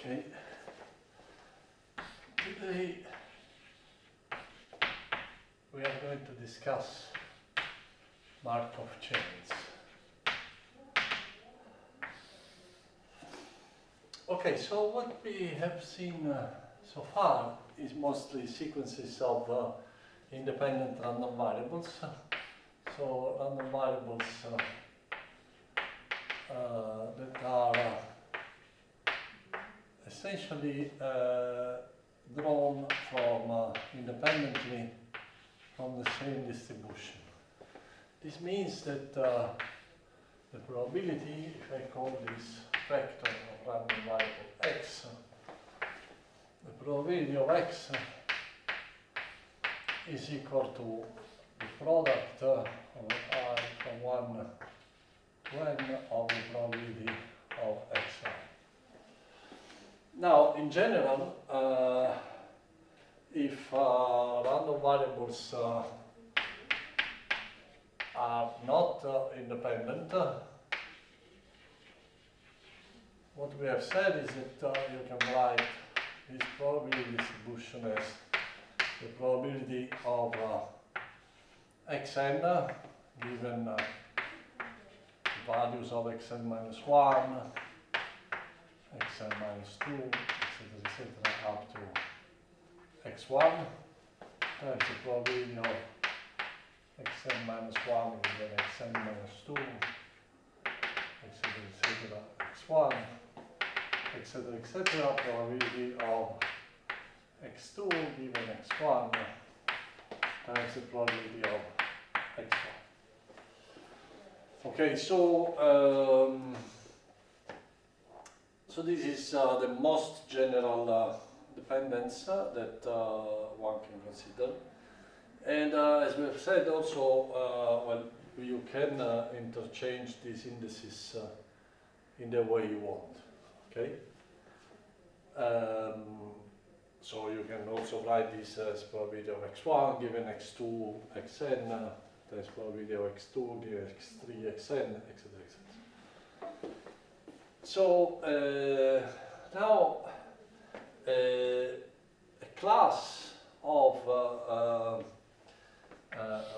Okay. Today we are going to discuss Markov chains. Okay, so what we have seen so far is mostly sequences of independent random variables. So random variables that are essentially drawn from independently from the same distribution. This means that the probability, if I call this vector of random variable x, the probability of x is equal to the product of I from 1 to n of the probability of xi. Now, in general, if random variables are not independent, what we have said is that you can write this probability distribution as the probability of xn given values of xn minus 1, xn minus 2, etc., up to x1, times the probability of xn minus 1 given xn minus 2, etc., x1, etc., probability of x2 given x1 times the probability of x1. Okay, so this is the most general dependence that one can consider. And as we have said also, well, you can interchange these indices in the way you want, okay? So you can also write this as probability of x1 given x2 xn, times probability of x2 given x3 xn, etc., etc. So now a class of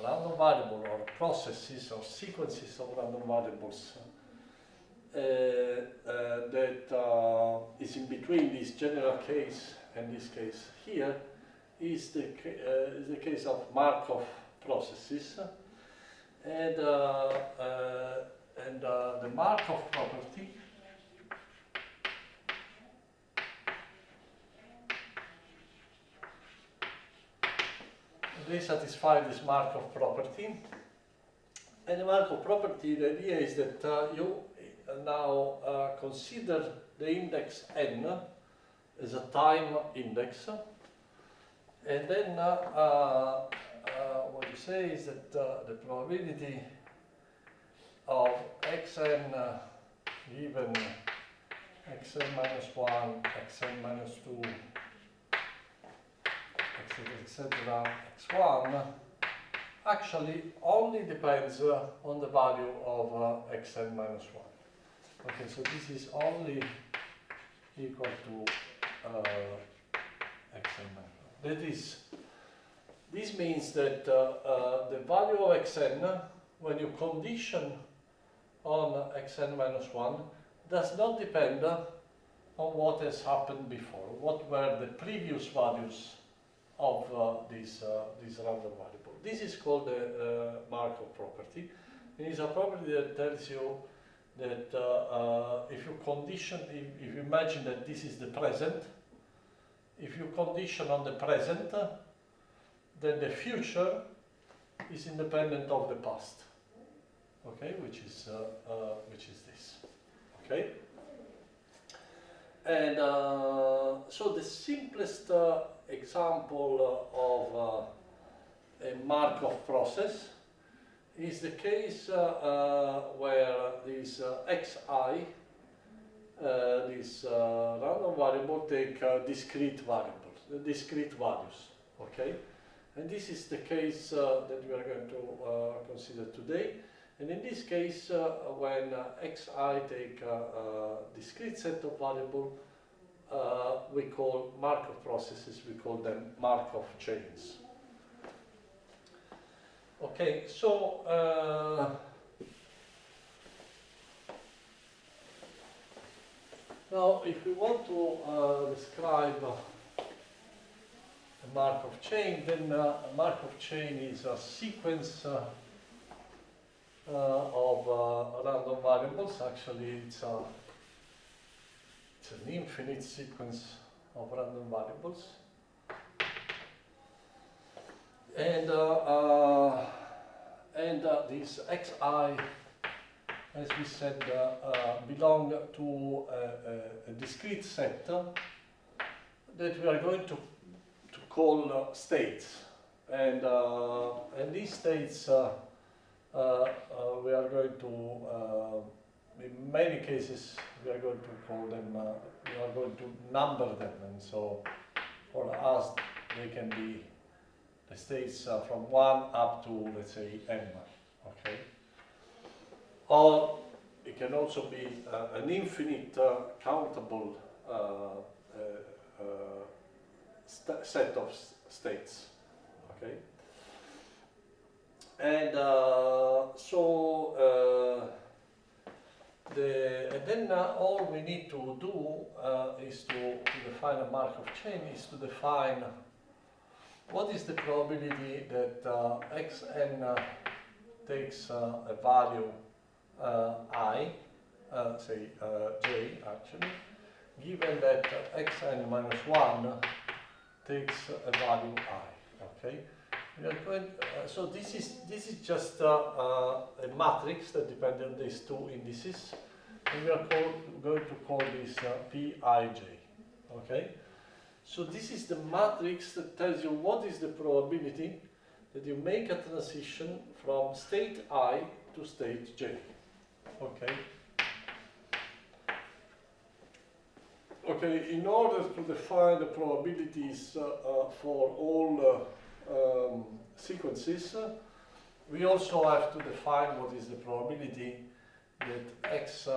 random variable or processes or sequences of random variables that is in between this general case and this case here is the case of Markov processes, and the Markov property they satisfy this Markov property. And the Markov property, the idea is that you now consider the index n as a time index, and then what you say is that the probability of xn given xn minus 1, xn minus 2, etc., x1 actually only depends on the value of xn minus 1. Okay, so this is only equal to xn minus 1. That is, this means that the value of xn, when you condition on xn minus 1, does not depend on what has happened before, what were the previous values of this random variable. This is called the Markov property. It is a property that tells you that if you condition, if you imagine that this is the present, if you condition on the present, then the future is independent of the past. Okay, which is this. Okay, and so the simplest example of a Markov process is the case where this xi, this random variable, take discrete values, okay? And this is the case that we are going to consider today. And in this case, when xi take a discrete set of variables, we call Markov processes, we call them Markov chains. Okay, so now if we want to describe a Markov chain, then a Markov chain is a sequence of random variables. Actually, it's an infinite sequence of random variables. And this xi, as we said, belong to a discrete set that we are going to call states. And these states we are going to, in many cases, we are going to call them, we are going to number them. And so for us, they can be the states from 1 up to, let's say, n, okay? Or it can also be an infinite countable set of states, okay? And and then all we need to do is to define a Markov chain, is to define what is the probability that xn takes a value I, say j actually, given that xn minus 1 takes a value I, okay? We are going, so this is just a matrix that depends on these two indices, and we are going to call this Pij, okay? So this is the matrix that tells you what is the probability that you make a transition from state I to state j, okay? Okay, in order to define the probabilities for all sequences, we also have to define what is the probability that x,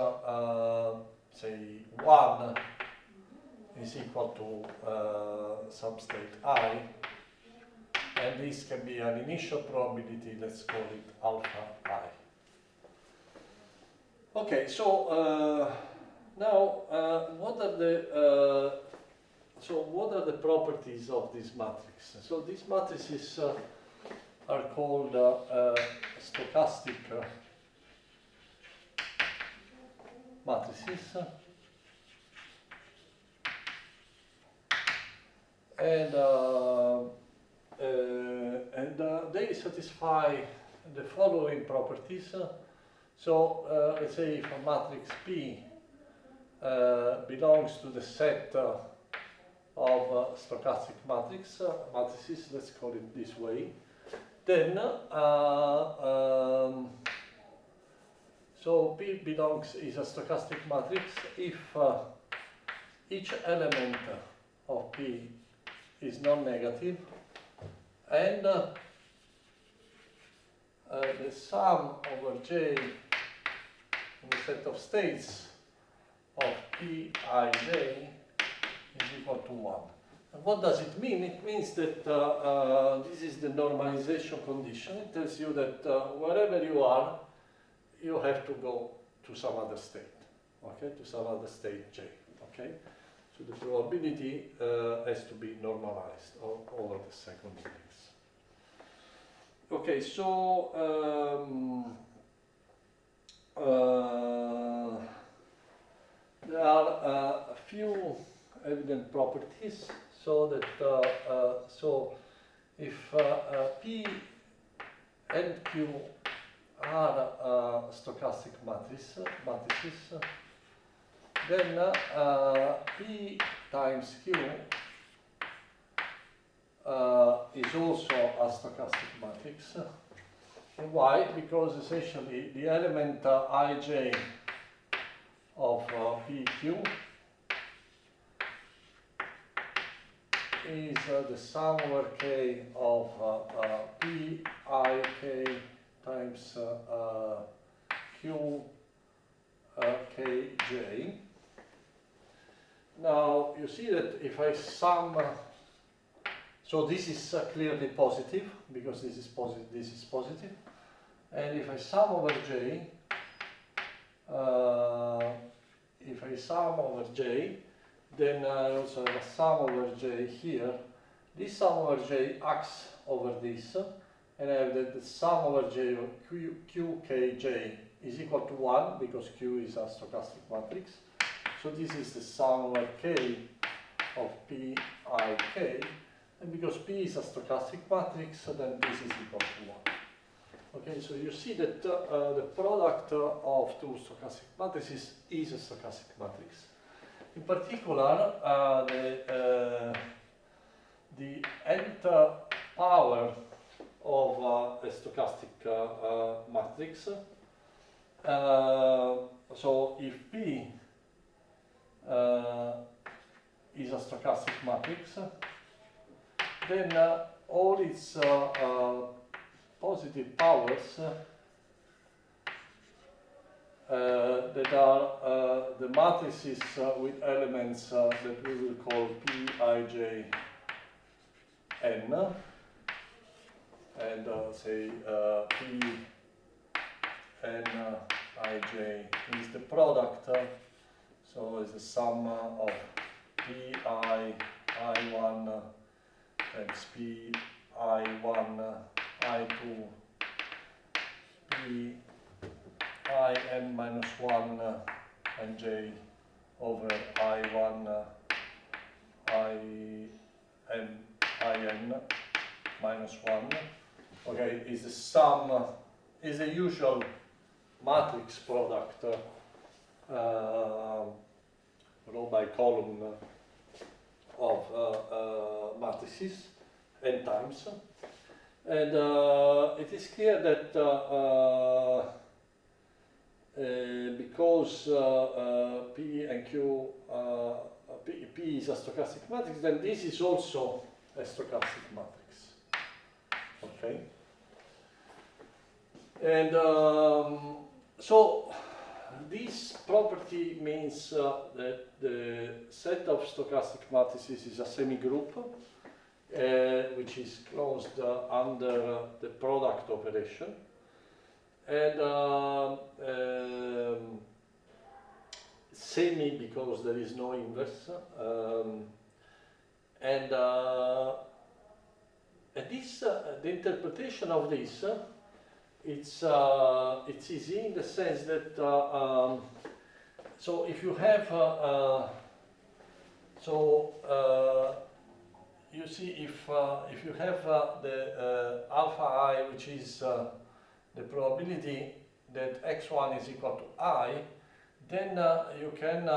say 1 is equal to some state I, and this can be an initial probability, let's call it alpha I. Okay, so now what are the properties of this matrix? So these matrices are called stochastic matrices, and they satisfy the following properties. So let's say if a matrix P belongs to the set of stochastic matrices, let's call it this way, then so P is a stochastic matrix if each element of P is non-negative, and the sum over J in the set of states of Pij is equal to 1. And what does it mean? It means that this is the normalization condition. It tells you that wherever you are, you have to go to some other state, okay, to some other state J, okay? So the probability has to be normalized over the second index. Okay, so there are a few evident properties, so that so if P and Q are stochastic matrices, then P times Q is also a stochastic matrix. And why? Because essentially the element Ij of PQ is the sum over K of Pik times Q Kj. Now you see that if I sum, so this is clearly positive because this is positive, and if I sum over j, then I also have a sum over j here. This sum over j acts over this, and I have that the sum over j of qkj is equal to 1 because q is a stochastic matrix. So this is the sum over k of pik, and because p is a stochastic matrix, then this is equal to 1. Okay, so you see that the product of two stochastic matrices is a stochastic matrix. In particular, the nth power of a stochastic matrix. So if P is a stochastic matrix, then all its positive powers that are the matrices with elements that we will call Pij n, and say P n ij is the product, so it's the sum of Pi I1 times Pi I1 I2 Pi in minus 1 and j over I1 in minus 1. Okay, is the sum, is the usual matrix product row by column of matrices n times. And it is clear that because P and Q, P is a stochastic matrix, then this is also a stochastic matrix. Okay? And so this property means that the set of stochastic matrices is a semigroup, which is closed under the product operation. And semi because there is no inverse. And this, the interpretation of this, it's easy in the sense that so if you have you see if you have the alpha I, which is the probability that x1 is equal to I, then you can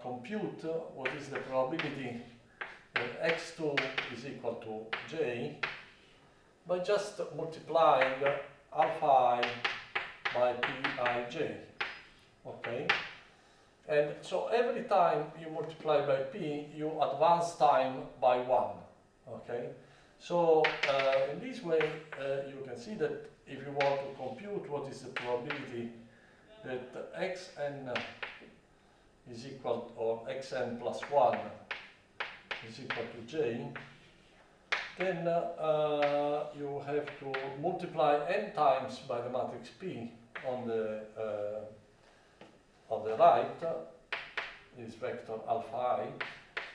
compute what is the probability that x2 is equal to j by just multiplying alpha I by Pij. Okay? And so every time you multiply by P, you advance time by 1. Okay? So in this way, you can see that if you want to compute what is the probability that xn is equal, or xn plus 1 is equal to j, then you have to multiply n times by the matrix P on the right, this vector alpha I,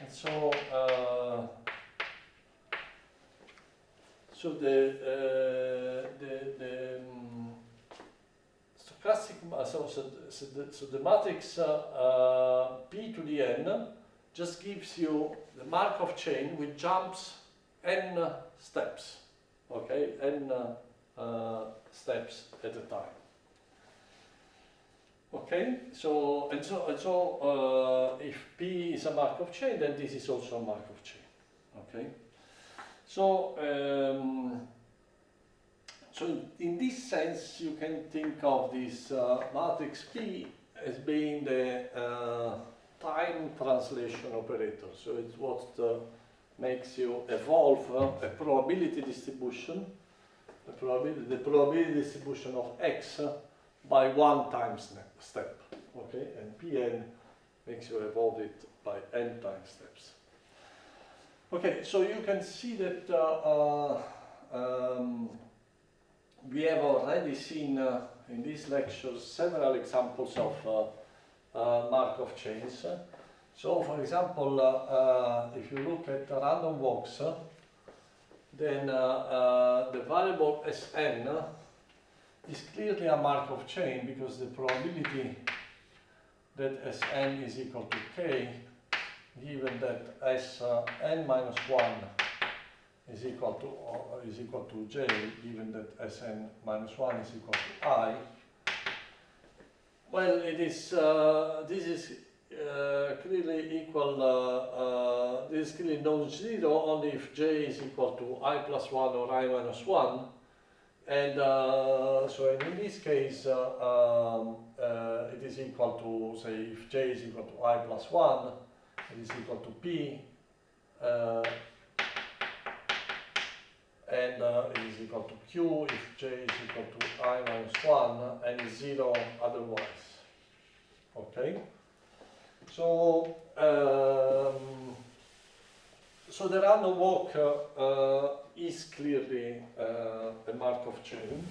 and so the stochastic, so the matrix P to the n just gives you the Markov chain which jumps n steps, okay, n steps at a time. Okay, so if P is a Markov chain, then this is also a Markov chain. Okay, so so in this sense, you can think of this matrix P as being the time translation operator. So it's what makes you evolve a probability distribution, the probability distribution of x by one time step. Okay, and Pn makes you evolve it by n time steps. Okay, so you can see that we have already seen in these lectures several examples of Markov chains. So, for example, if you look at random walks, then the variable Sn is clearly a Markov chain because the probability that Sn is equal to k, given that Sn minus 1 is equal to j, given that Sn minus 1 is equal to I. Well, it is this is clearly equal. This is clearly non-zero only if j is equal to I plus 1 or I minus 1. And so in this case, it is equal to, say, if j is equal to I plus 1, it is equal to p, and it is equal to q if j is equal to I minus 1 and is 0 otherwise. Okay? So, so the random walk is clearly a Markov chain.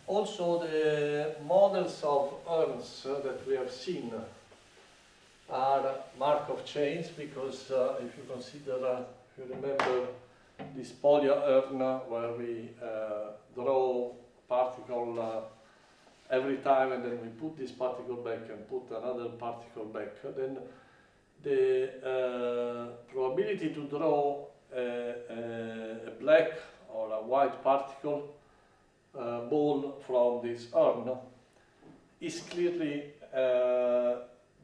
Also, the models of urns that we have seen are Markov chains because if you consider, if you remember this polia urn where we draw particle every time and then we put this particle back and put another particle back, then the probability to draw a black or a white particle ball from this urn is clearly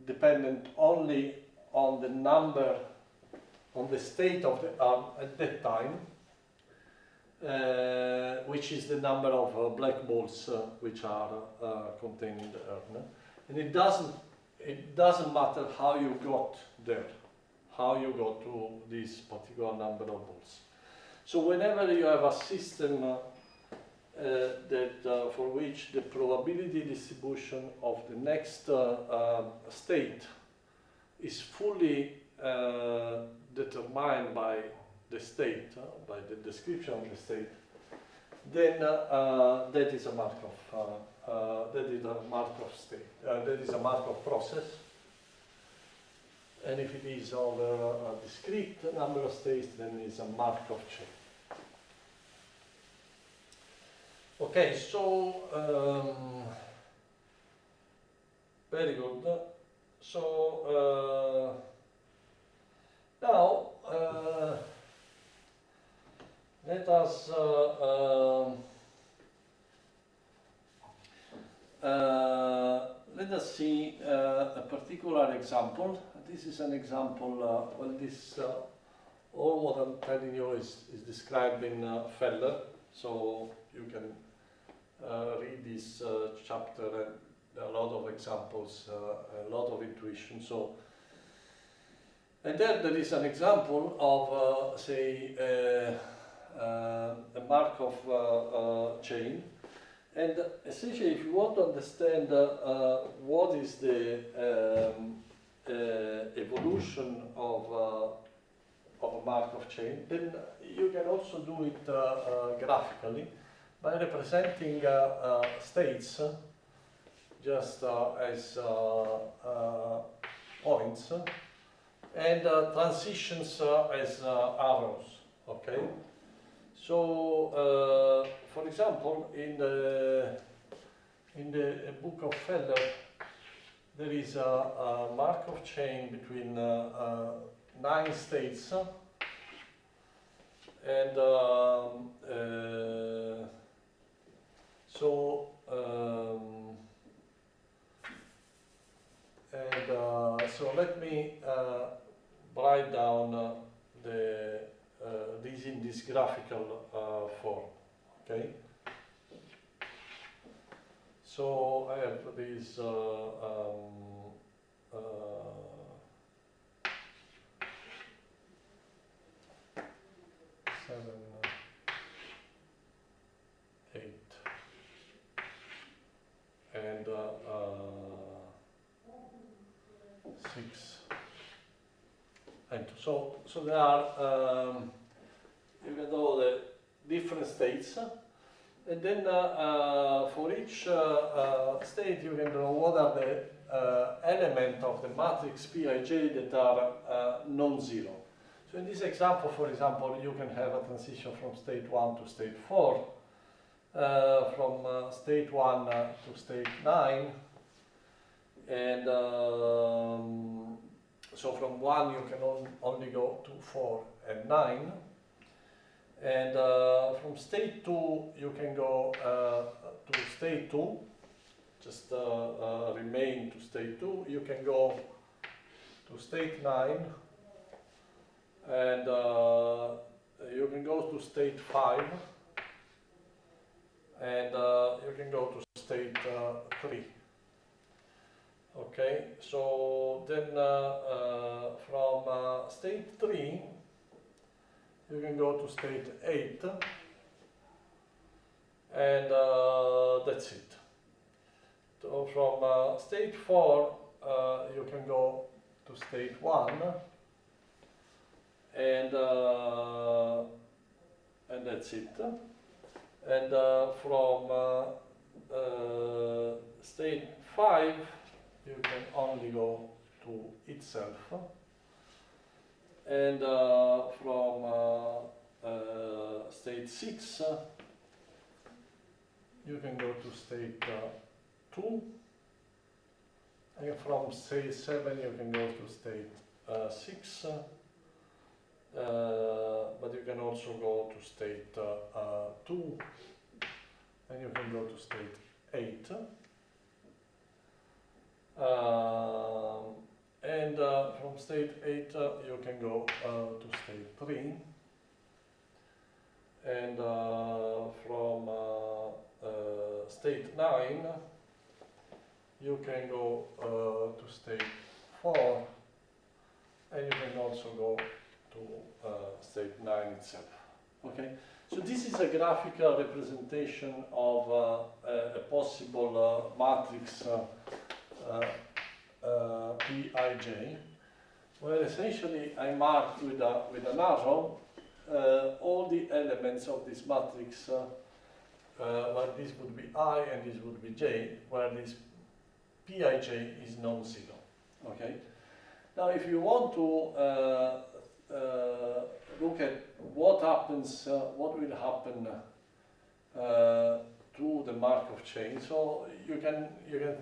dependent only on the number, on the state of the urn at that time, which is the number of black balls which are contained in the urn. And it doesn't matter how you got there, how you got to this particular number of balls. So whenever you have a system that for which the probability distribution of the next state is fully determined by the state, by the description of the state, then that is a Markov. That is a Markov state. That is a Markov process. And if it is over a discrete number of states, then it is a Markov chain. Okay, so very good. So now let us see a particular example. This is an example. Well, this all what I'm telling you is described in Feller, so you can read this chapter, and there are a lot of examples, a lot of intuition. So, and then there is an example of, say, a Markov chain. And essentially, if you want to understand what is the evolution of a Markov chain, then you can also do it graphically by representing states just as points and transitions as arrows. Okay. So, for example, in the book of Feller, there is a Markov chain between 9 states, and so let me write down these in this graphical form. Okay. So I have these 7, 8, and 6, and 2. So there are, you can know the different states, and then for each state you can know what are the elements of the matrix Pij that are non-zero. So in this example, for example, you can have a transition from state 1 to state 4, from state 1 to state 9, and so from 1 you can only go to 4 and 9, and from state 2 you can go to state 2, just remain to state 2, you can go to state 9, and you can go to state 5, and you can go to state 3. Okay, so then from state 3 you can go to state 8, and that's it. So from state 4 you can go to state 1, and that's it. And from state 5 you can only go to itself, and from state 6 you can go to state 2, and from state 7 you can go to state 6, but you can also go to state 2, and you can go to state 8, and from state 8 you can go to state 3, and from state 9 you can go to state 4, and you can also go to state 9 itself. Okay, so this is a graphical representation of a possible matrix Pij, where essentially I mark with an arrow all the elements of this matrix, where this would be I and this would be J, where this Pij is non-zero. Okay. Now, if you want to look at what happens, what will happen to the Markov chain, so you can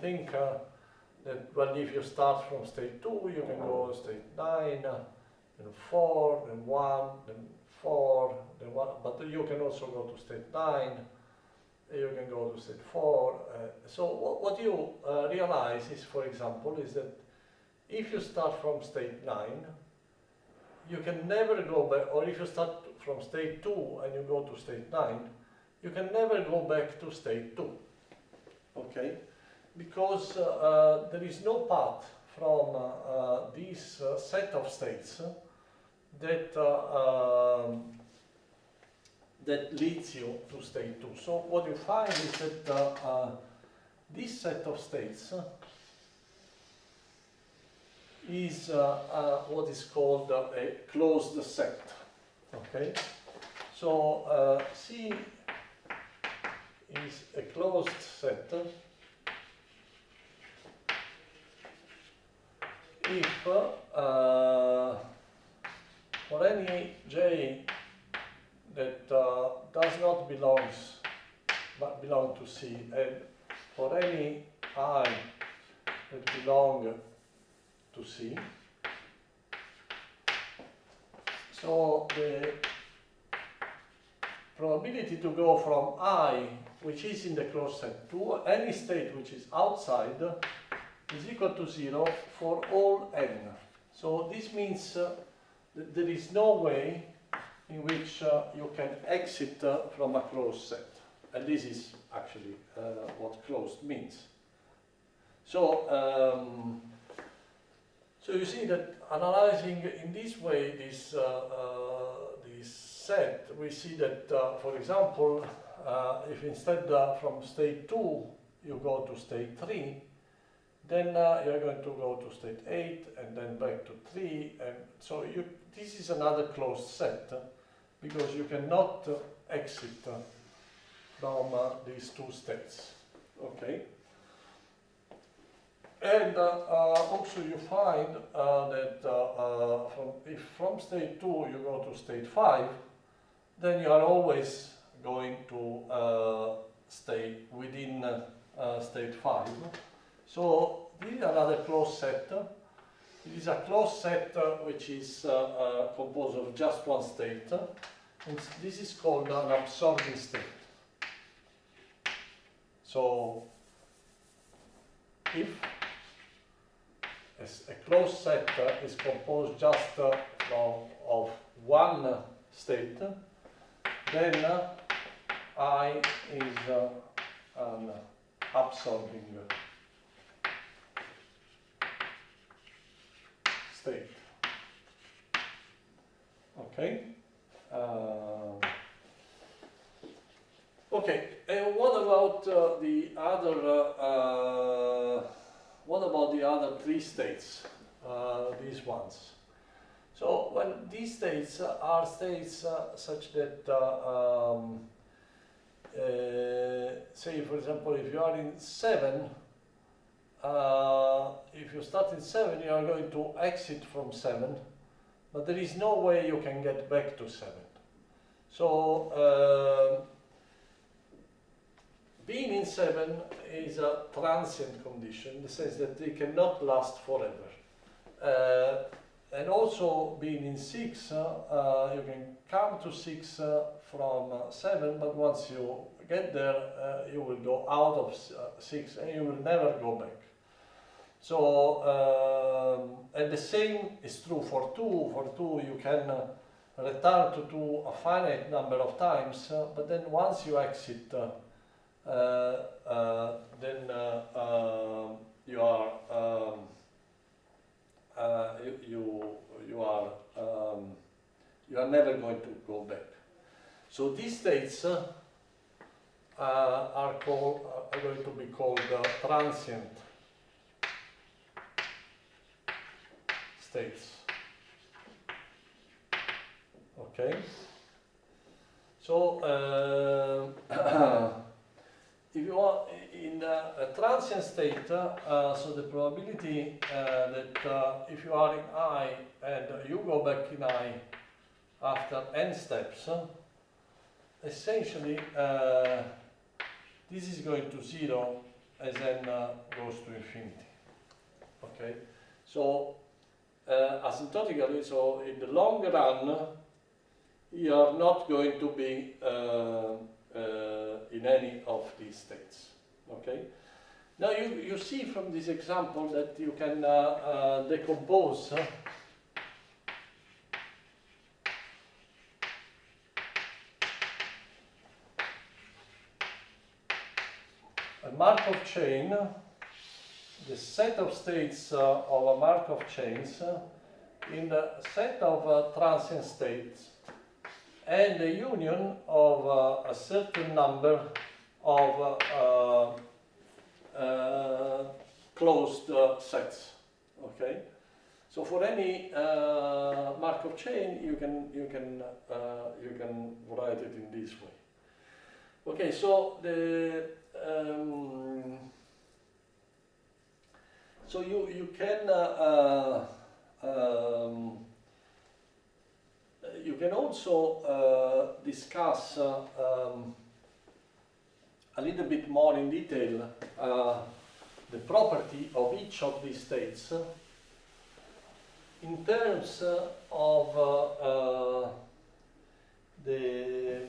think that, well, if you start from state 2, you can go state 9, then 4, then 1, then 4, then 1, but you can also go to state 9, you can go to state 4. So what you realize is, for example, is that if you start from state 9, you can never go back, or if you start from state 2 and you go to state 9, you can never go back to state 2. Okay? Because there is no path from this set of states that that leads you to state 2. So what you find is that this set of states is what is called a closed set. Okay, so C is a closed set if for any J that does not belong to C, and for any I that belong to C, so the probability to go from I, which is in the closed set, to any state which is outside is equal to 0 for all n. So this means that there is no way in which you can exit from a closed set. And this is actually what closed means. So, so you see that analyzing in this way this, this set, we see that, for example, if instead from state 2 you go to state 3, then you're going to go to state 8 and then back to 3, and so this is another closed set because you cannot exit from these two states. Okay. And also you find that if from state 2 you go to state 5, then you are always going to stay within state 5. So this is another closed set. It is a closed set which is composed of just one state. And this is called an absorbing state. So if a closed set is composed just of one state, then I is an absorbing state. Okay. Okay. And what about the other? What about the other three states? These ones. So when these states are states such that, say for example, if you are in 7, if you start in 7, you are going to exit from 7, but there is no way you can get back to 7. So being in 7 is a transient condition in the sense that they cannot last forever. And also being in 6, you can come to 6 from 7, but once you get there, you will go out of 6 and you will never go back. So, and the same is true for 2. For 2, you can return to 2 a finite number of times, but then once you exit, then you are you are never going to go back. So these states are going to be called transient states. Okay. So if you are in a transient state, so the probability that if you are in I and you go back in I after n steps, essentially this is going to 0 as n goes to infinity. Okay, so asymptotically, so in the long run, you are not going to be in any of these states. Okay. Now you see from this example that you can decompose a Markov chain, the set of states of a Markov chains in the set of transient states and the union of a certain number of closed sets. Okay, so for any Markov chain, you can write it in this way. Okay, so the so you can also discuss a little bit more in detail the property of each of these states in terms of the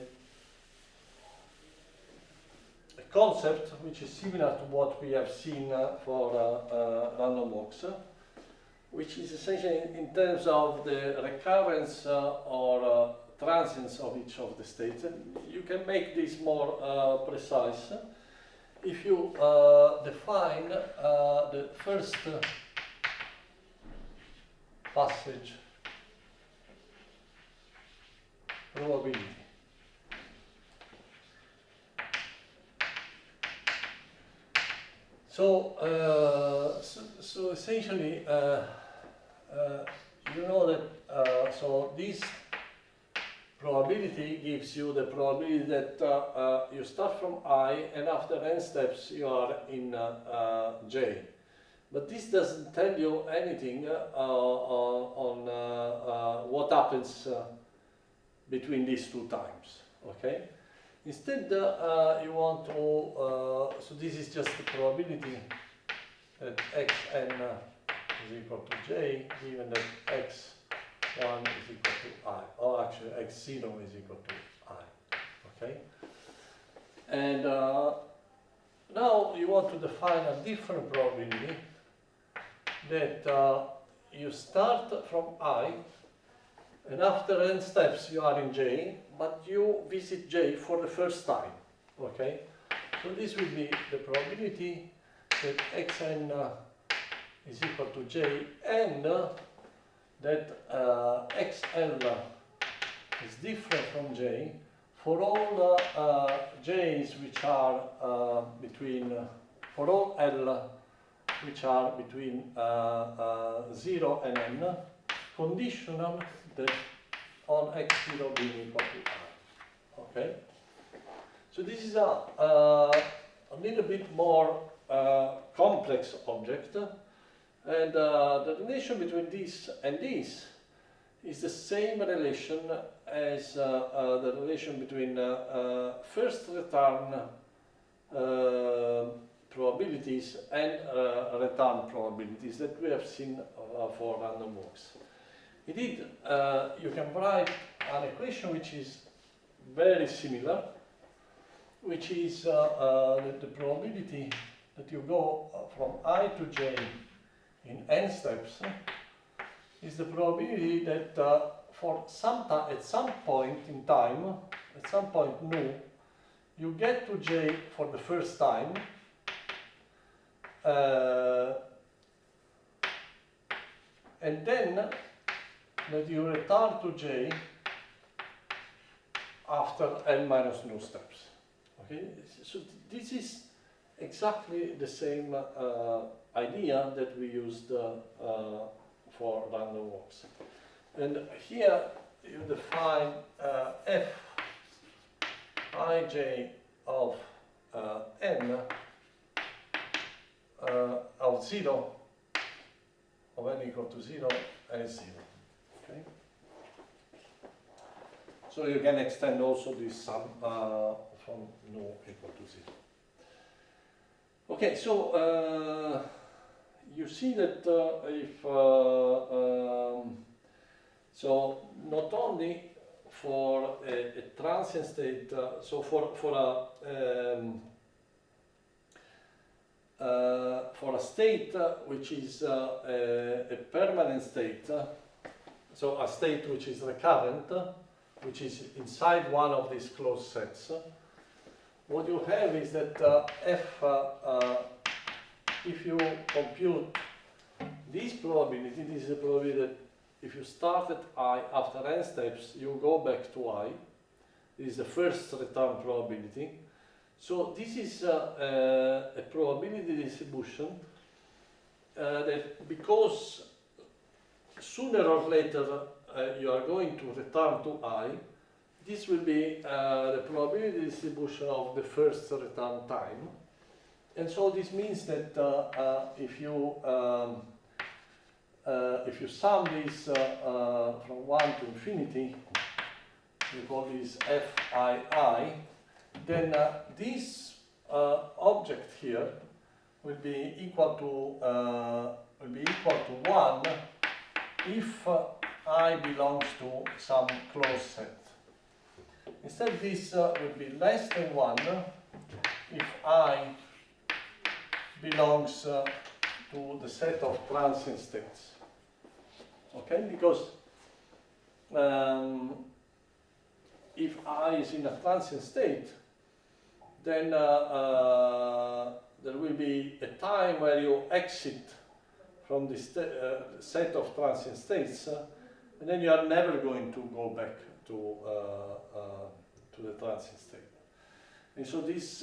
concept which is similar to what we have seen for random walks, which is essentially in terms of the recurrence or transience of each of the states. And you can make this more precise if you define the first passage probability. So essentially, you know that so this probability gives you the probability that you start from I, and after n steps you are in J. But this doesn't tell you anything on what happens between these two times. Okay. Instead, you want to, so this is just the probability that xn is equal to j, given that x1 is equal to I, or actually x0 is equal to I, okay? And now you want to define a different probability that you start from I, and after n steps you are in j, but you visit j for the first time, okay? So this will be the probability that xn is equal to j, and that xl is different from j for all j's which are between, for all l which are between 0 and n, conditional that on x0 being equal to I. Okay? So this is a little bit more complex object, and the relation between this and this is the same relation as the relation between first return probabilities and return probabilities that we have seen for random walks. Indeed, you can write an equation which is very similar, which is the probability that you go from I to j in n steps is the probability that for some time, at some point in time, at some point nu, you get to j for the first time, and then that you return to j after n minus nu steps. Okay, so this is exactly the same idea that we used for random walks. And here you define f ij of n of 0 of n equal to 0 as 0. Okay. So you can extend also this sum from nu equal to 0. Okay, so you see that if so not only for a transient state, so for a state which is a permanent state, so a state which is recurrent, which is inside one of these closed sets, what you have is that if you compute this probability, this is a probability that if you start at I, after n steps, you go back to I. This is the first return probability. So this is a probability distribution that, because sooner or later you are going to return to I, this will be the probability distribution of the first return time. And so this means that if you sum this from 1 to infinity, we call this Fii, then this object here will be equal to 1 if I belongs to some closed set. Instead, this will be less than 1 if I belongs to the set of transient states. Okay, because if I is in a transient state, then there will be a time where you exit from this set of transient states, and then you are never going to go back to the transient state. And so this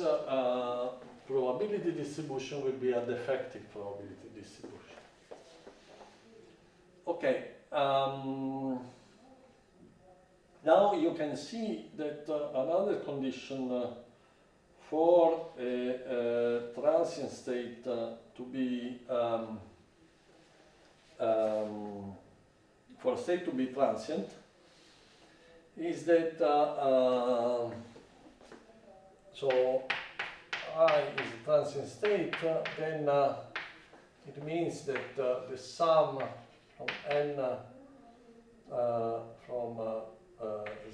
probability distribution will be a defective probability distribution. Okay, now you can see that another condition for a transient state to be for a state to be transient is that so I is a transient state, then it means that the sum from n from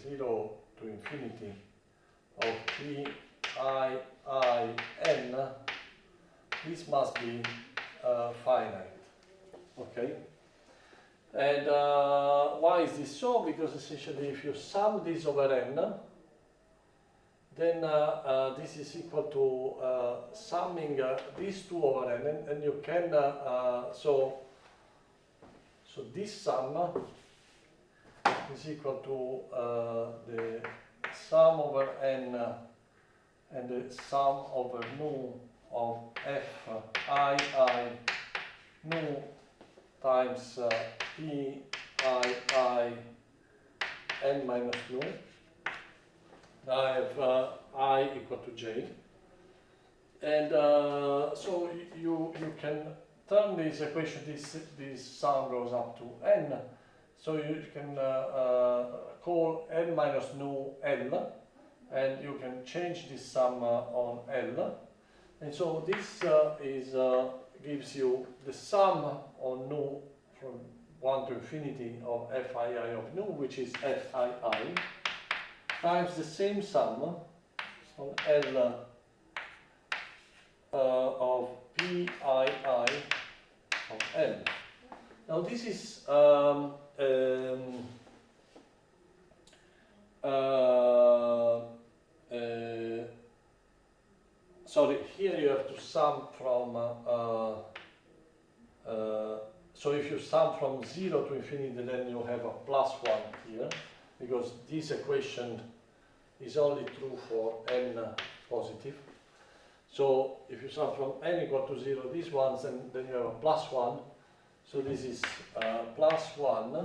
0 to infinity of Pin, this must be finite. Okay? And why is this so? Because essentially if you sum this over n, then this is equal to summing these two over n, and you can, so this sum is equal to the sum over n and the sum over nu of Fii nu times Pii n minus nu. I have I equal to j, and so you can turn this equation, this sum goes up to n, so you can call n minus nu L, and you can change this sum on L, and so this gives you the sum on nu from 1 to infinity of Fii of nu, which is Fii, times the same sum on L of Pii of L. Now this is sorry, here you have to sum from so if you sum from 0 to infinity, then you have a plus 1 here, because this equation is only true for n positive. So if you sum from n equal to 0 these ones, and then you have a plus 1. So this is plus 1.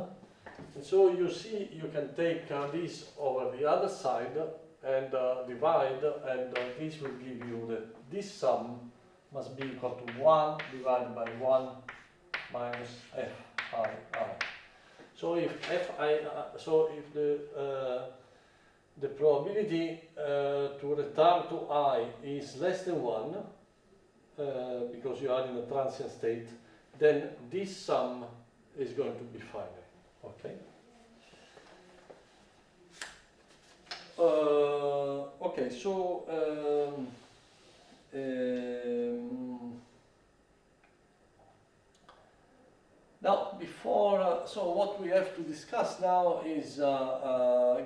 And so you see you can take this over the other side and divide, and this will give you that this sum must be equal to 1 divided by 1 minus Fii. So if the probability to return to I is less than 1, because you are in a transient state, then this sum is going to be finite. Okay. Okay. So now before, so what we have to discuss now is,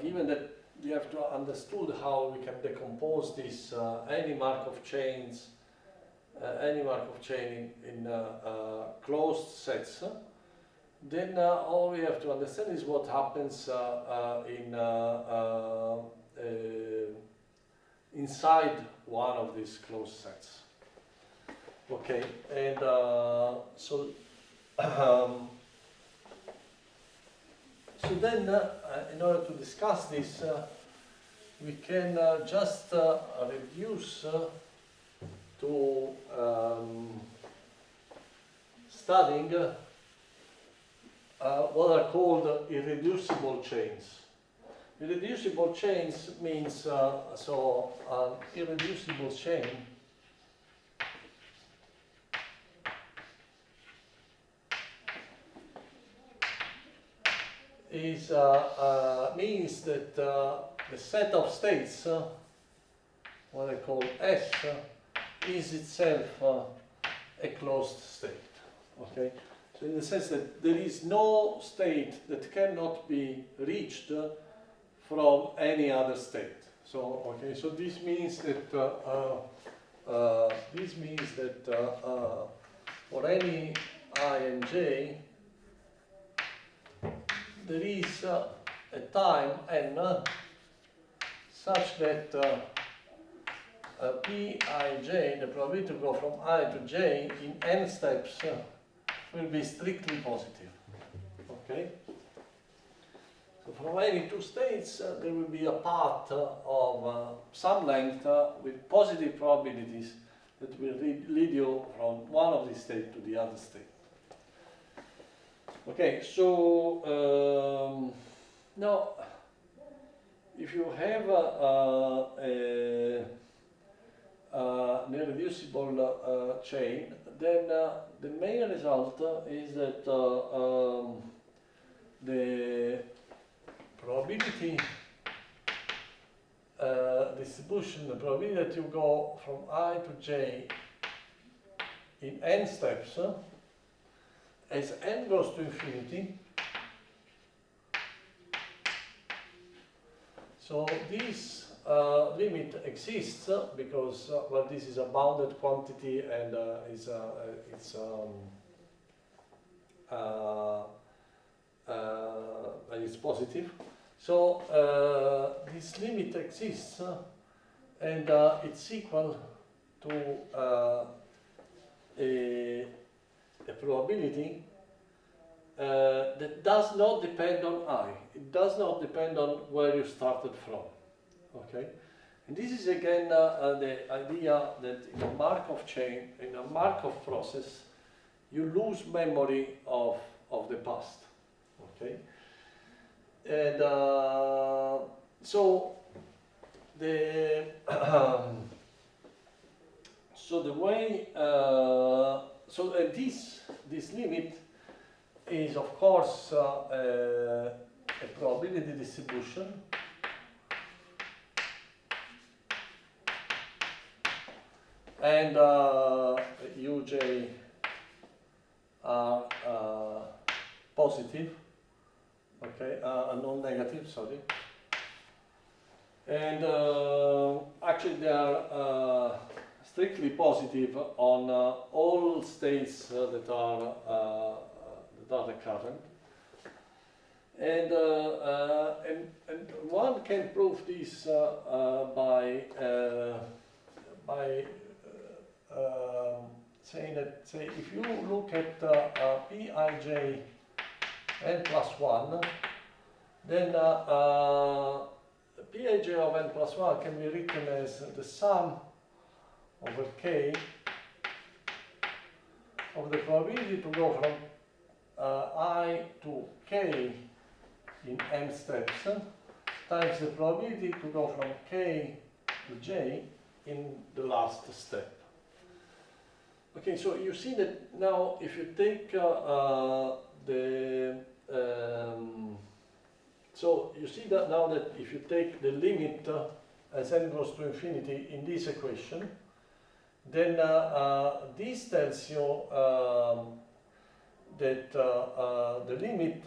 given that we have to understood how we can decompose this any Markov chains, any Markov chain in closed sets, then all we have to understand is what happens inside one of these closed sets. Okay, and so then, in order to discuss this, we can just reduce to studying what are called irreducible chains. Irreducible chains means, so an irreducible chain is means that the set of states, what I call S, is itself a closed state. Okay, so in the sense that there is no state that cannot be reached from any other state. So okay, so this means that for any I and j, there is a time n such that Pij, the probability to go from I to j in n steps will be strictly positive. Okay? So from any two states, there will be a path of some length with positive probabilities that will lead you from one of these states to the other state. Okay, so now if you have an irreducible chain, then the main result is that the probability distribution, the probability that you go from I to j in n steps, as n goes to infinity, so this limit exists because, well, this is a bounded quantity and it's positive. So this limit exists and it's equal to a probability that does not depend on I. It does not depend on where you started from. Okay? And this is again the idea that in a Markov chain, in a Markov process, you lose memory of the past. Okay? And so the so the way so this limit is of course a probability distribution, and uj are positive. Okay, non-negative, sorry. And actually they are strictly positive on all states that are the current. And one can prove this by saying that, say, if you look at Pij n plus 1, then Pij of n plus 1 can be written as the sum over k of the probability to go from I to k in n steps times the probability to go from k to j in the last step. Okay, so you see that now if you take so you see that now that if you take the limit as n goes to infinity in this equation, then this tells you that the limit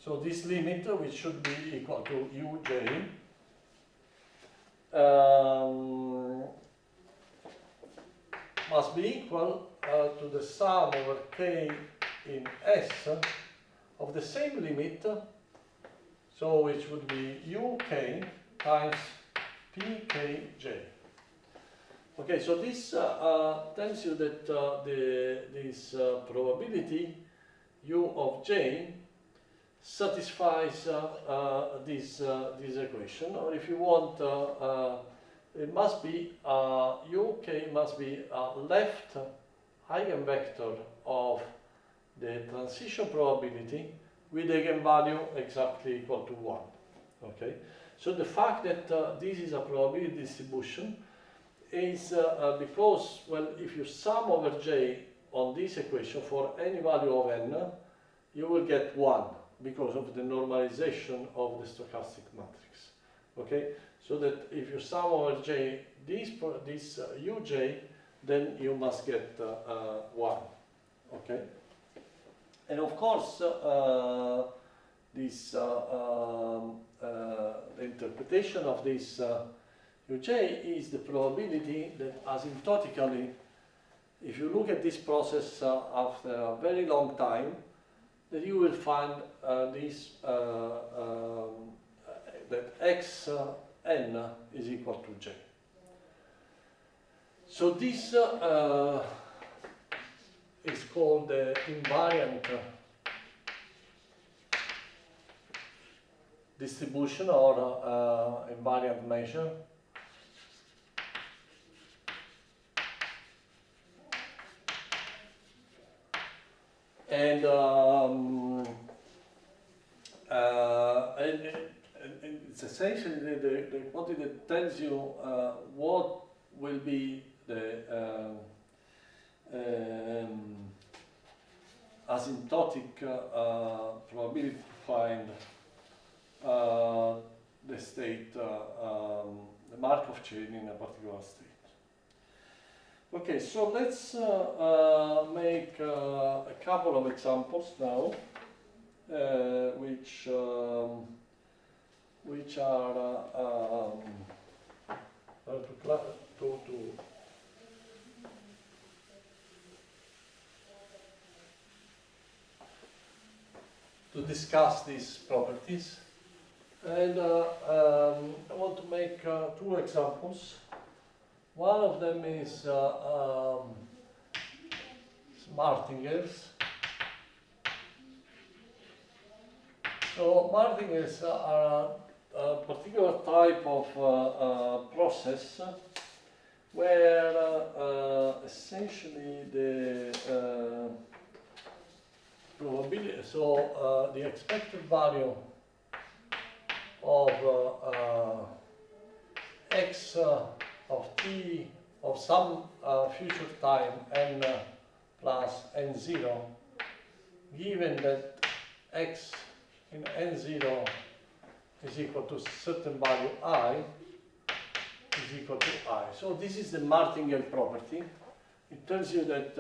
so this limit, which should be equal to uj, must be equal to the sum over k in S of the same limit, so which would be uk times pkj. Okay, so this tells you that this probability u of j satisfies this equation, or if you want, it must be uk must be a left eigenvector of the transition probability with eigenvalue exactly equal to 1. Okay, so the fact that this is a probability distribution is because, well, if you sum over j on this equation for any value of n, you will get 1 because of the normalization of the stochastic matrix. Okay, so that if you sum over j this uj, then you must get 1. Okay, and of course this the interpretation of this uj is the probability that asymptotically, if you look at this process after a very long time, that you will find this that xn is equal to j. So this is called the invariant distribution or invariant measure. And it's essentially the quantity that tells you what will be the asymptotic probability to find the state, the Markov chain in a particular state. Okay, so let's make a couple of examples now, which are to discuss these properties. And I want to make two examples. One of them is Smartingers. So Martingales are a particular type of process where essentially the probability, so the expected value of x of t of some future time n plus n0, given that x in n0 is equal to certain value I, is equal to I. So this is the Martingale property. It tells you that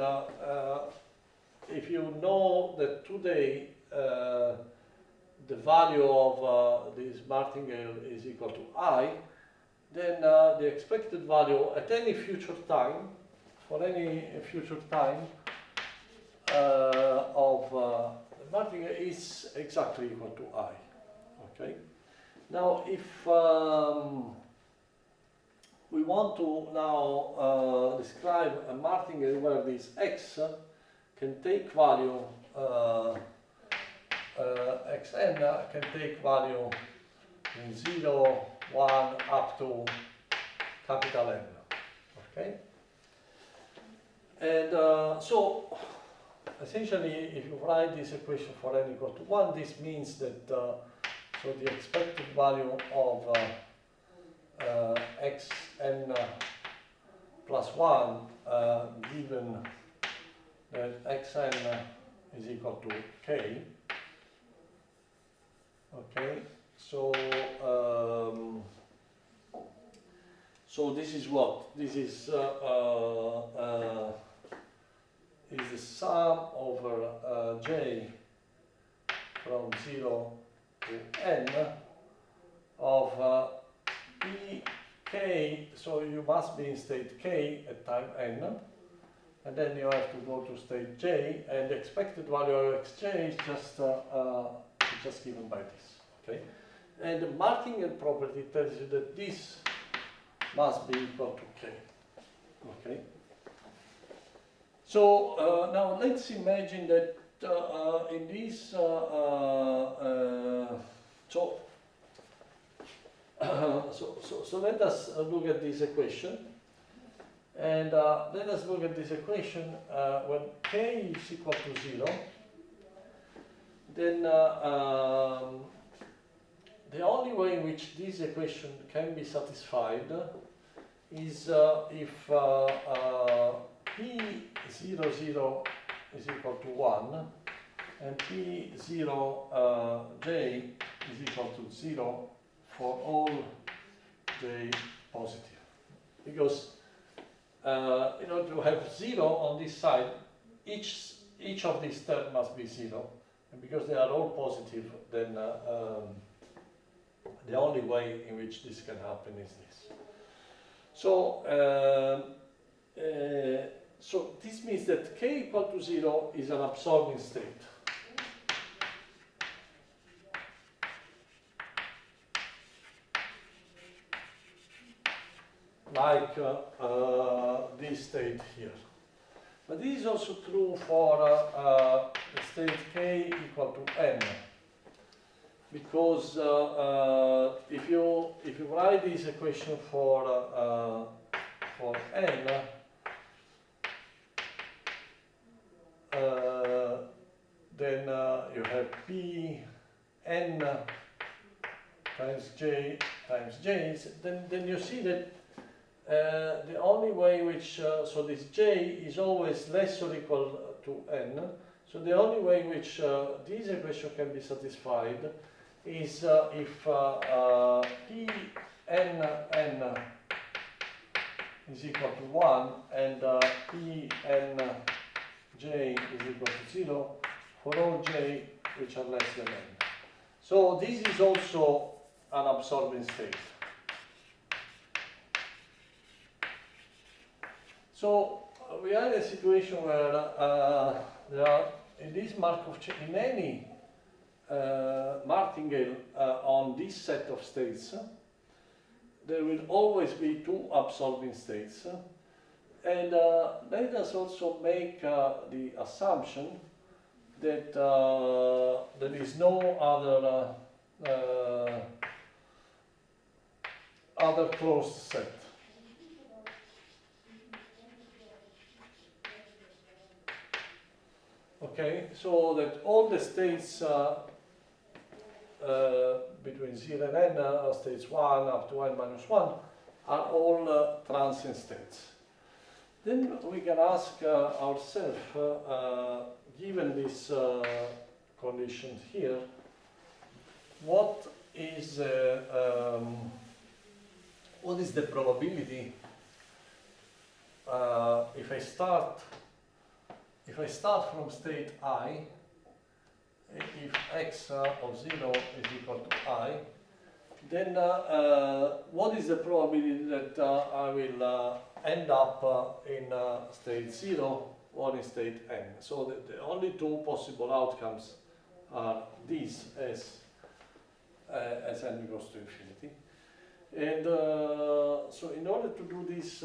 if you know that today the value of this Martingale is equal to I, then the expected value at any future time, for any future time of the Martingale is exactly equal to I. Okay. Now, if we want to now describe a Martingale where this x can take value, xn can take value in 0, 1 up to capital N. Okay? And so essentially, if you write this equation for n equal to 1, this means that so the expected value of xn plus 1 given that xn is equal to k. Okay, so so this is what? This is the sum over j from 0 to n of pk, so you must be in state k at time n, and then you have to go to state j, and the expected value of xj is just given by this. Okay, and the Martingale property tells you that this must be equal to k. Okay. So now let's imagine that in this so let us look at this equation, and let us look at this equation when k is equal to 0. Then the only way in which this equation can be satisfied is if P00 is equal to 1 and P0 j is equal to 0 for all j positive. Because in order to have 0 on this side, each of these terms must be 0. And because they are all positive, then the only way in which this can happen is this. So, so this means that k equal to 0 is an absorbing state. like this state here. But this is also true for the state k equal to n, because if you write this equation for n, then you have p n times j times j's. Then you see that the only way which so this j is always less or equal to n. So the only way in which this equation can be satisfied is if p n n is equal to 1 and p n j is equal to 0 for all j which are less than n. So this is also an absorbing state. So we are in a situation where there are in this Markov chain, in any martingale on this set of states, there will always be two absorbing states. And let us also make the assumption that there is no other closed set. Okay, so that all the states between 0 and n, states 1 up to n minus 1, are all transient states. Then we can ask ourselves, given this condition here, what is the probability if I start from state I, if x of 0 is equal to I, then what is the probability that I will end up in state 0 or in state n? So the only two possible outcomes are these as n goes to infinity. And so in order to do this,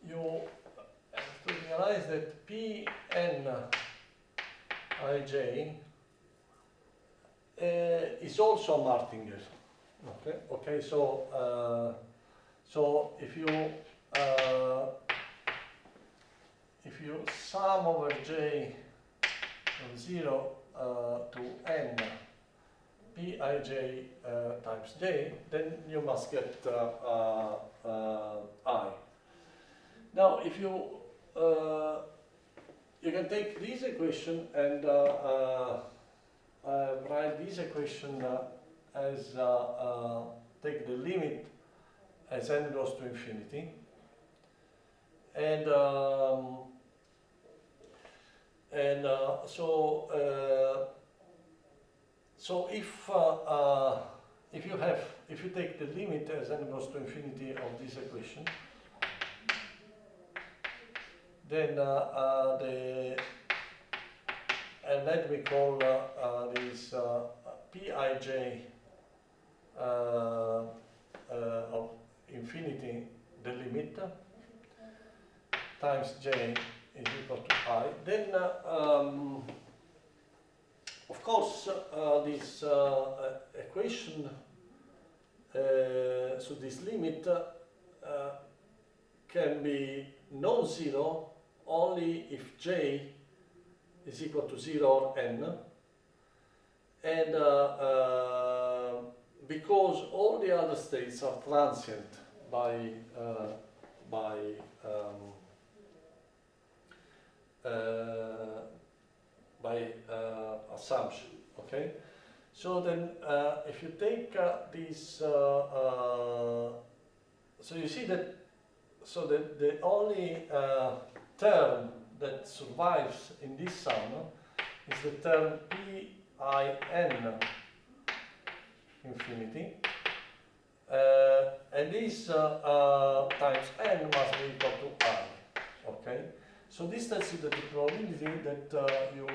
you have to realize that p n ij is also a martingale. Okay. So if you sum over j from 0 to n pij times j, then you must get I. Now, if you can take this equation and write this equation as take the limit as n goes to infinity, and so if you take the limit as n goes to infinity of this equation, then and let me call this Pij of infinity the limit times j is equal to I. Then of course this equation, so this limit can be non-zero only if j is equal to 0 or n, and because all the other states are transient by assumption. Okay, so then if you take this, so you see that the only term that survives in this sum is the term Pin infinity, and this times n must be equal to I. Okay, so this tells you that the probability that you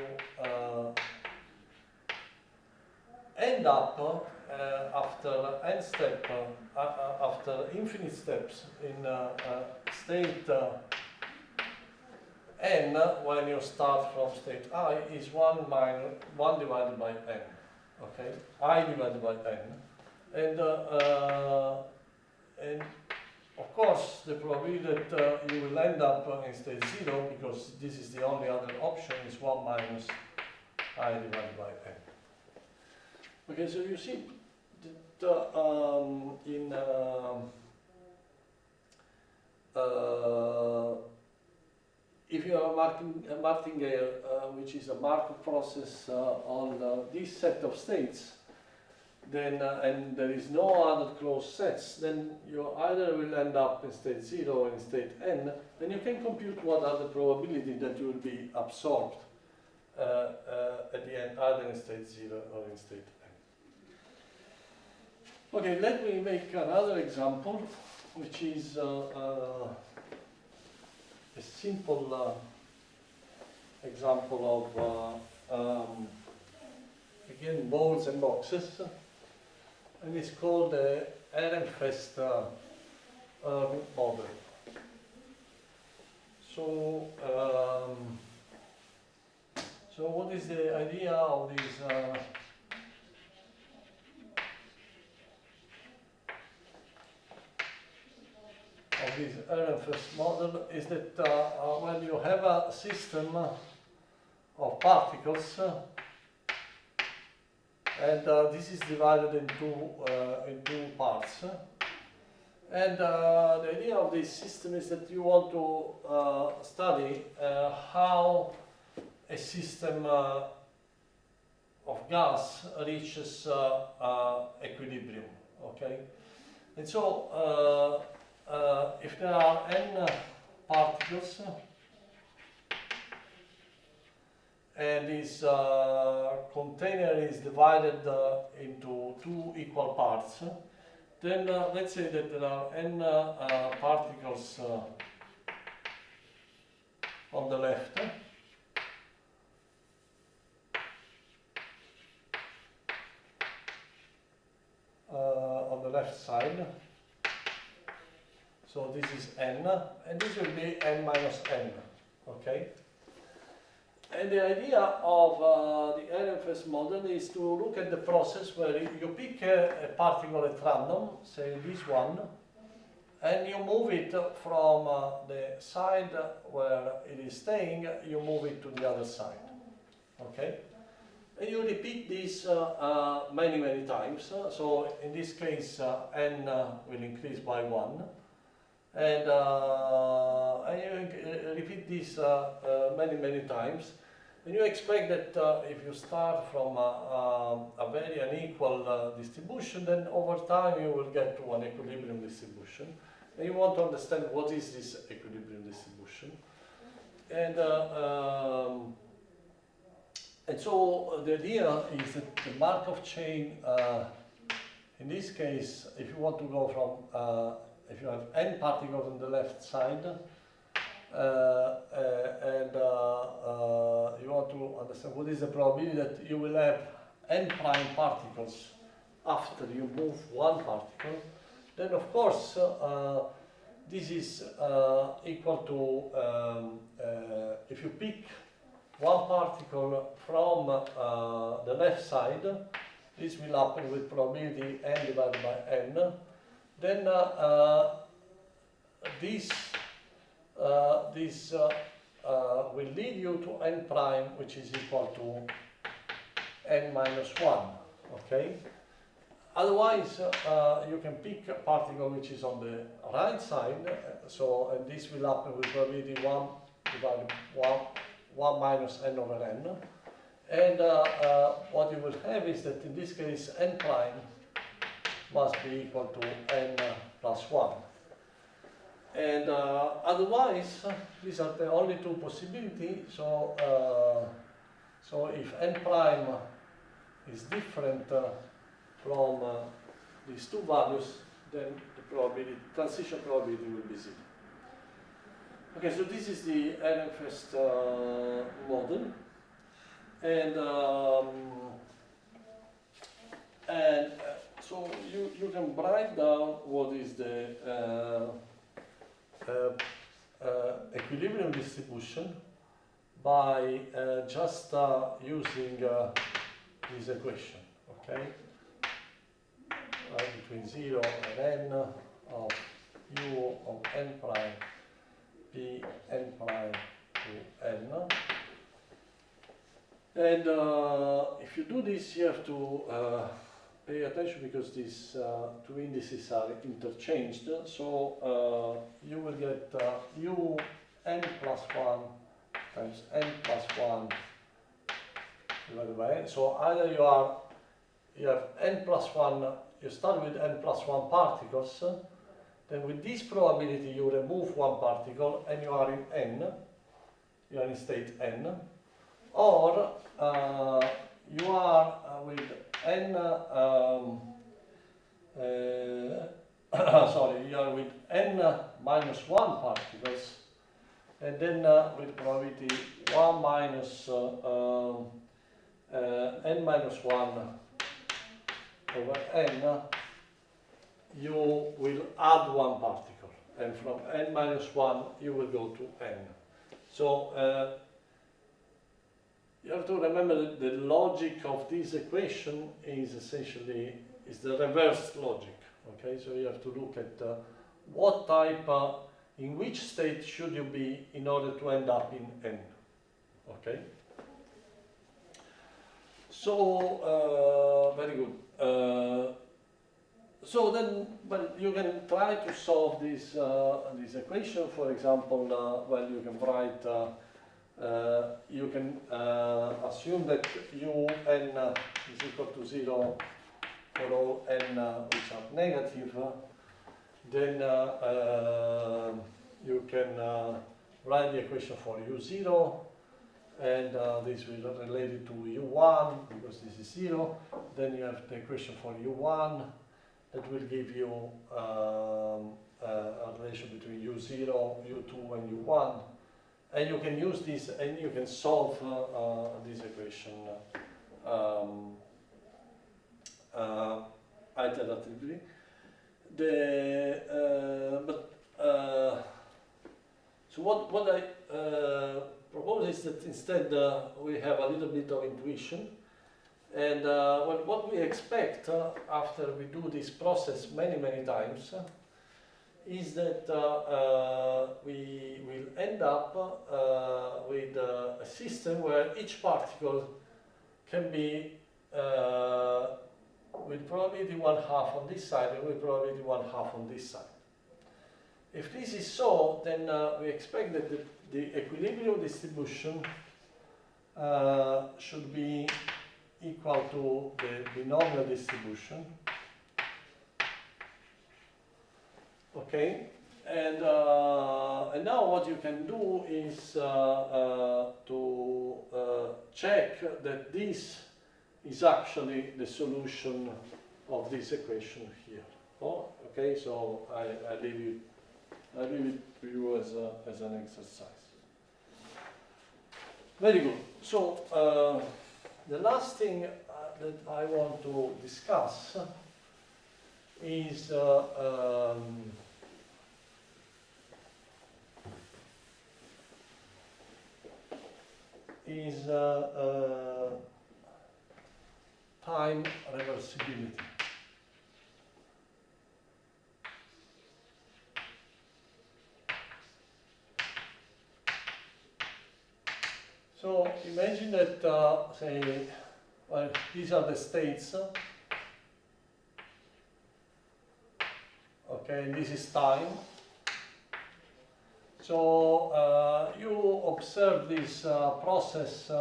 end up after n step, after infinite steps in state n, when you start from state I, is 1 divided by n. Okay, I divided by n, and of course the probability that you will end up in state 0, because this is the only other option, is 1 minus I divided by n. Okay, so you see that if you are a Martingale, which is a Markov process on this set of states, then and there is no other closed sets, then you either will end up in state 0 or in state n. Then you can compute what are the probability that you will be absorbed at the end, either in state 0 or in state n. Okay, let me make another example, which is a simple example of, again, balls and boxes, and it's called the Eren Crest model. So, so what is the idea of this? Of this Eren Crest model is that when you have a system of particles, and this is divided in two parts, and the idea of this system is that you want to study how a system of gas reaches equilibrium. Okay, and so if there are n particles and this container is divided into two equal parts, then let's say that there are n particles on the left, on the left side. So this is n, and this will be n minus n, okay? And the idea of the Eren Crest model is to look at the process where you pick a particle at random, say this one, and you move it from the side where it is staying, you move it to the other side, okay? And you repeat this many, many times. So in this case, n will increase by 1. And you repeat this many, many times. And you expect that if you start from a very unequal distribution, then over time you will get to an equilibrium distribution. And you want to understand what is this equilibrium distribution. And so the idea is that the Markov chain, in this case, if you want to go from if you have n particles on the left side, and you want to understand what is the probability that you will have n prime particles after you move one particle, then of course this is equal to, if you pick one particle from the left side, this will happen with probability n divided by n. Then this will lead you to n prime, which is equal to n minus 1, okay? Otherwise, you can pick a particle which is on the right side, so, and this will happen with probability 1 divided by 1 minus n over n. And what you will have is that in this case, n prime must be equal to n plus 1. And otherwise, these are the only two possibilities. So, so if n prime is different from these two values, then the probability, transition probability will be 0. Okay, so this is the Eren Crest model. And And so you can write down what is the equilibrium distribution by just using this equation, okay? Between 0 and n of u of n prime p n prime to n. And if you do this, you have to pay attention because these two indices are interchanged. So you will get u n plus 1 times n plus 1 divided by n. So either you have n plus 1, you start with n plus 1 particles, then with this probability you remove one particle and you are in n, you are in state n, or you are with n, sorry, you are with n minus 1 particles, and then with probability 1 minus n minus 1 over n, you will add one particle, and from n minus 1 you will go to n. So you have to remember that the logic of this equation is essentially the reverse logic. Okay, so you have to look at what type, in which state should you be in order to end up in n. Okay. So very good. So then, well, you can try to solve this this equation. For example, well, you can write. You can assume that un is equal to 0 for all n which are negative. Then you can write the equation for u0, and this will relate it to u1 because this is 0. Then you have the equation for u1 that will give you a relation between u0, u2, and u1. And you can use this, and you can solve this equation alternatively. So what I propose is that instead we have a little bit of intuition, and what we expect after we do this process many times is that we will end up with a system where each particle can be with probability 1/2 on this side and with probability 1/2 on this side. If this is so, then we expect that the equilibrium distribution should be equal to the binomial distribution. Okay, and now what you can do is to check that this is actually the solution of this equation here. Oh, okay, so I leave it to you as an exercise. Very good. So the last thing that I want to discuss is time reversibility. So imagine that, say, well, these are the states. Okay, and this is time. So you observe this process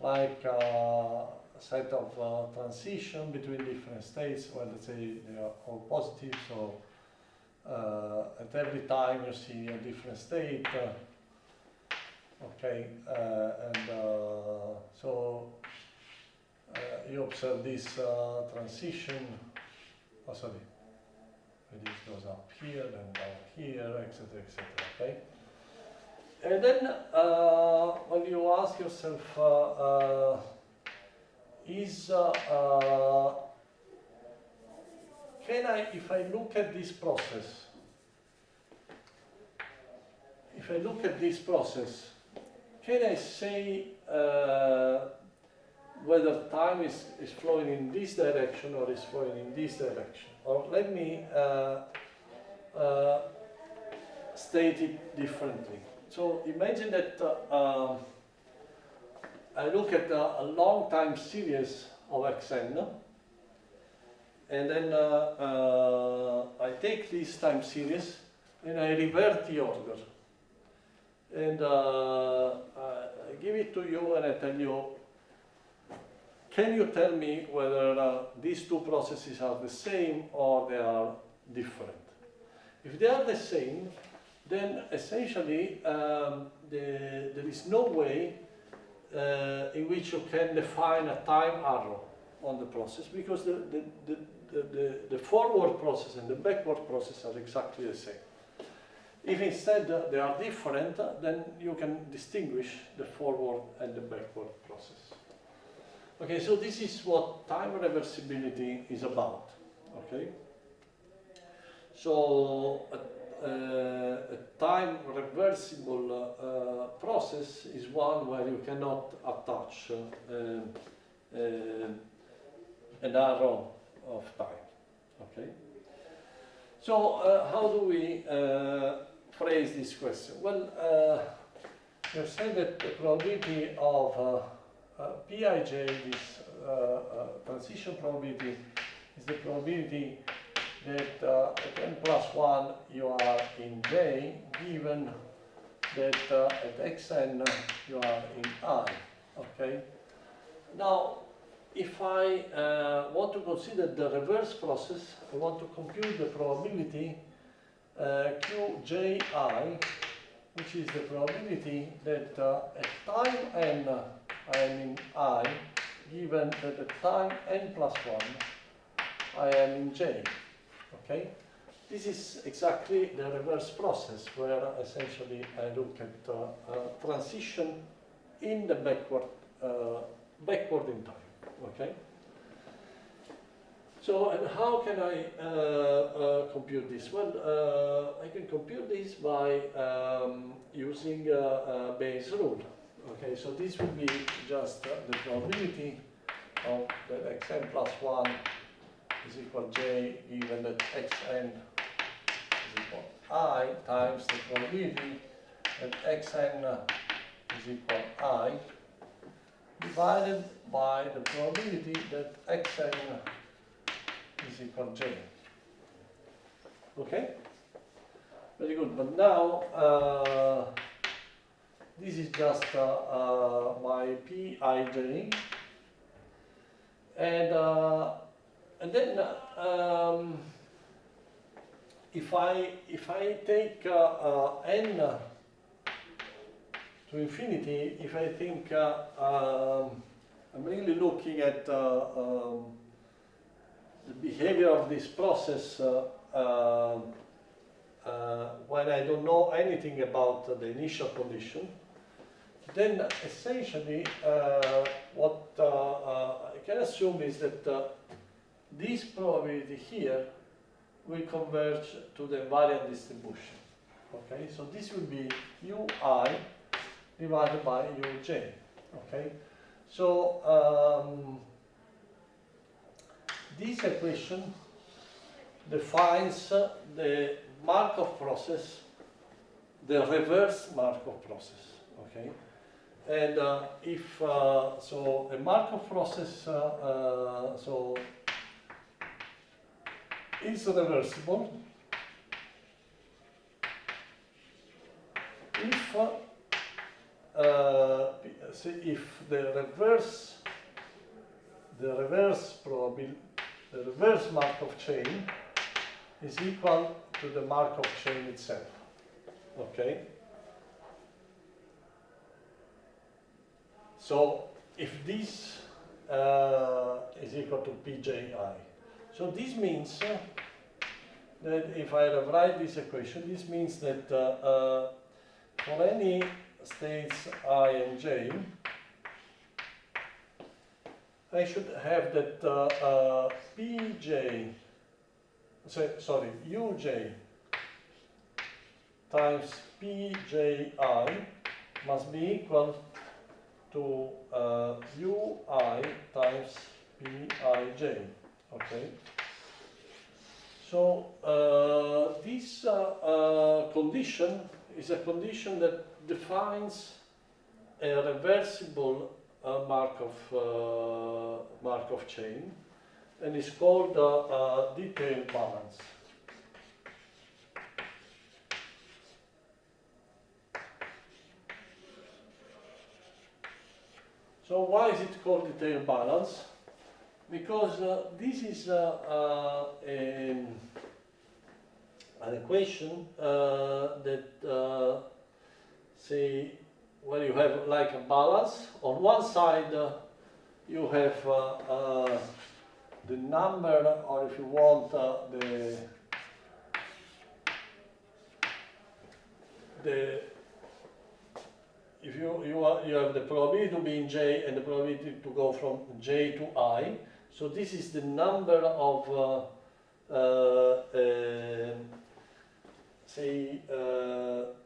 like a set of transition between different states. Well, let's say they are all positive. So at every time you see a different state. Okay, and so you observe this transition. Oh, sorry. This goes up here, then down here, etc., etc. Okay, and then when you ask yourself, is if I look at this process, can I say whether time is flowing in this direction or is flowing in this direction? Or let me state it differently. So imagine that I look at a long time series of xn, and then I take this time series and I revert the order. And I give it to you and I tell you, can you tell me whether these two processes are the same or they are different? If they are the same, then essentially there is no way in which you can define a time arrow on the process, because the forward process and the backward process are exactly the same. If instead they are different, then you can distinguish the forward and the backward process. Okay, so this is what time reversibility is about. Okay, so a time reversible process is one where you cannot attach an arrow of time. Okay, so how do we phrase this question? Well, we've said that the probability of Pij, this transition probability, is the probability that at n plus 1 you are in J, given that at xn you are in I. Okay. Now, if I want to consider the reverse process, I want to compute the probability Qji, which is the probability that at time n I am in I, given that at time n plus 1 I am in J. Okay? This is exactly the reverse process, where essentially I look at transition in the backward in time. Okay? So, and how can I compute this? Well, I can compute this by using Bayes' rule. Okay, so this would be just the probability of that xn plus 1 is equal j, given that xn is equal I, times the probability that xn is equal I, divided by the probability that xn is equal j. Okay? Very good. But now, this is just my Pij, and then if I take n to infinity, if I think I'm really looking at the behavior of this process when I don't know anything about the initial condition, then essentially what I can assume is that this probability here will converge to the invariant distribution. Okay, so this will be ui divided by uj. Okay, so this equation defines the Markov process, the reverse Markov process. Okay, and if so, a Markov process so is reversible if the reverse Markov chain is equal to the Markov chain itself. Okay. So if this is equal to Pji, so this means that if I rewrite this equation, this means that for any states I and j, I should have that Pj sorry, uj times pji must be equal to ui times pij. Okay. So this condition is a condition that defines a reversible Markov chain, and is called Detained Balance. So why is it called Detained Balance? Because this is an equation that say, where you have like a balance. On one side you have the number, or if you want if you have the probability to be in J and the probability to go from J to I. So this is the number of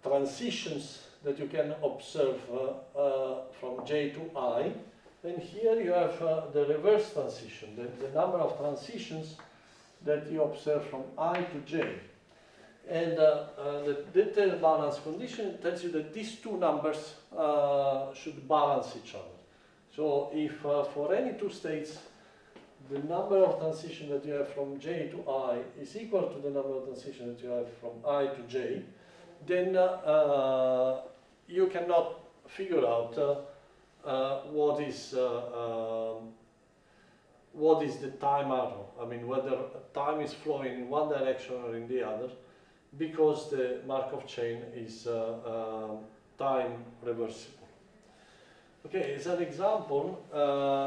transitions that you can observe from J to I. And here you have the reverse transition, the number of transitions that you observe from I to J. And the detailed balance condition tells you that these two numbers should balance each other. So if for any two states the number of transitions that you have from J to I is equal to the number of transitions that you have from I to J, then you cannot figure out what is the time arrow. I mean, whether time is flowing in one direction or in the other, because the Markov chain is time reversible. Okay, as an example,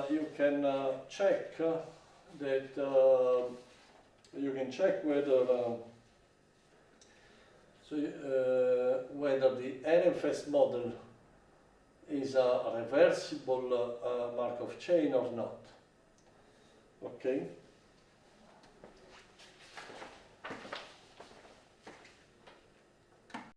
you can check that you can check whether whether the Airfares model is a reversible Markov chain or not. Okay.